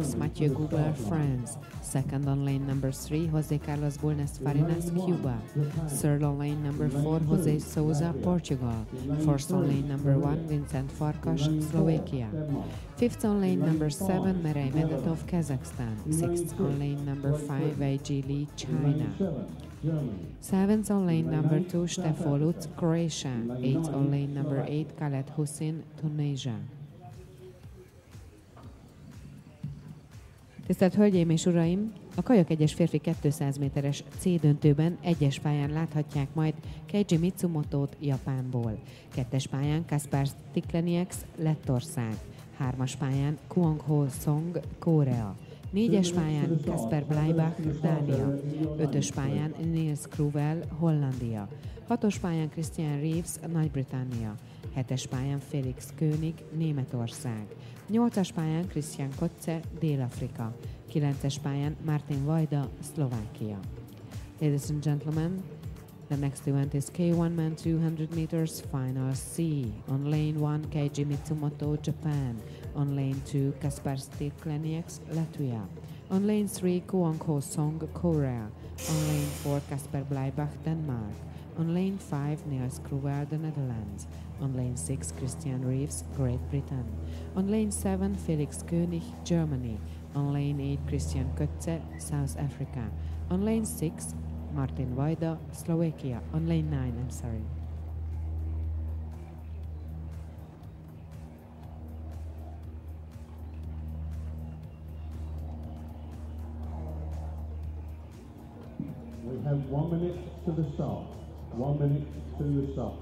Mathieu Gubler, France. Second on lane number 3, José Carlos Bulnes Farinas, Cuba. Third on lane number 4, José Souza, Portugal. Fourth on lane number 1, Vincent Farkas, Slovakia. Fifth on lane number 7, Merey Medetov, Kazakhstan. Sixth on lane number 5, A.G. Lee, China. Seventh on lane number 2, Stefo Lutz, Croatia. Eighth on lane number 8, Khaled Hussein, Tunisia. Tisztelt Hölgyeim és Uraim! A Kayak 1-es férfi 200 méteres C döntőben egyes pályán láthatják majd Keiji Mitsumotót Japánból. Kettes pályán Kaspar Stiklenieks, Lettország. Hármas pályán Kwon Ho Song, Korea. Négyes pályán Kasper Bleibach, Dánia. Ötös pályán Niels Kruvel, Hollandia. Hatos pályán Christian Reeves, Nagy-Britannia. Hetes pályán Felix König, Németország. Nyolcas pályán Christian Kotze, Dél-Afrika. Kilences pályán Martin Vajda, Szlovákia. Ladies and gentlemen, the next event is K1 Man 200 meters Final C. On lane 1, Keiji Mitsumoto, Japan. On lane 2, Kaspar Stiklenieks, Latvia. On lane 3, Kwon Ho Song, Korea. On lane 4, Kasper Bleibach, Denmark. On lane 5, Niels Kruvel, the Netherlands. On lane 6, Christian Reeves, Great Britain. On lane 7, Felix König, Germany. On lane 8, Christian Kötze, South Africa. On lane 6, Martin Vajda, Slovakia. On lane 9, I'm sorry. We have 1 minute to the start. 1 minute to the start.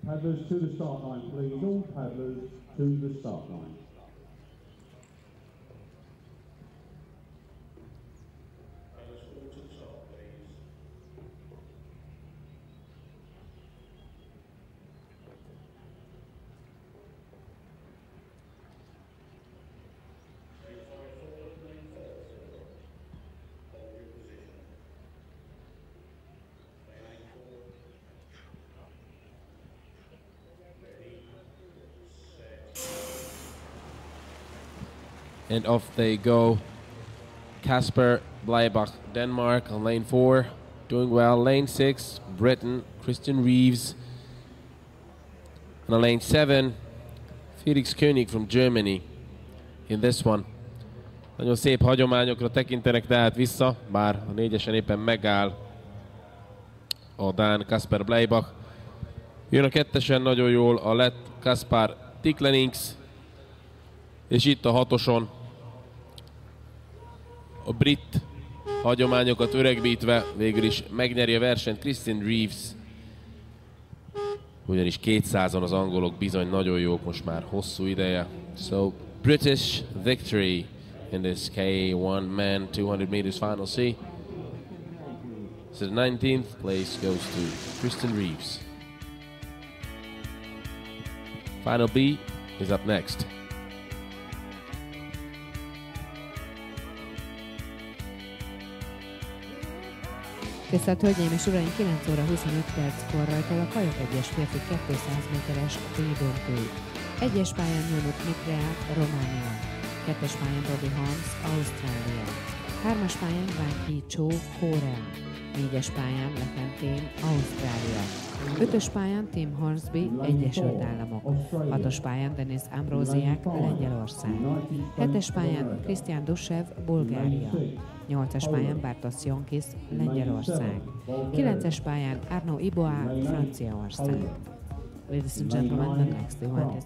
Paddlers to the start line, please. All paddlers to the start line. And off they go. Kasper Bleibach, Denmark on lane 4, doing well. Lane 6, Britain, Christian Reeves. And on lane 7, Felix König from Germany in this one. Nagyon szép hagyományokra tekintenek tehát vissza, bár a négyesen éppen megáll a dán Kasper Bleibach. Jön a kettesen nagyon jól a lett Kaspar Stiklenieks, és itt a hatoson a brit hagyományokat öregbítve végül is megnyeri a versenyt Christian Reeves. Ugyanis 200-on az angolok bizony nagyon jók most már hosszú ideje. So British victory in this K1 man 200 meters final C. So the 19th place goes to Christian Reeves. Final B is up next. Tisztelt Hölgyeim és Uraim, 9 óra 25 perckor rajtol a Kayak 1-es férfi 200 méteres B-döntő. Egyes pályán Ionut Mitreák, Románia. Kettes pályán Bobby Holmes, Ausztrália. Hármas pályán Wang Hee Cho, Korea. Négyes pályán Lefontaine, Ausztrália. Ötös pályán Tim Hornsby, Egyesült Államok. Hatos pályán Denis Ambrosiak, Lengyelország. Hetes pályán Krisztián Dusev, Bulgária. Nyolcas pályán Bartosz Jonkis, Lengyelország. Kilences pályán Arnaud Iboa, Franciaország. Ladies and gentlemen, the next event is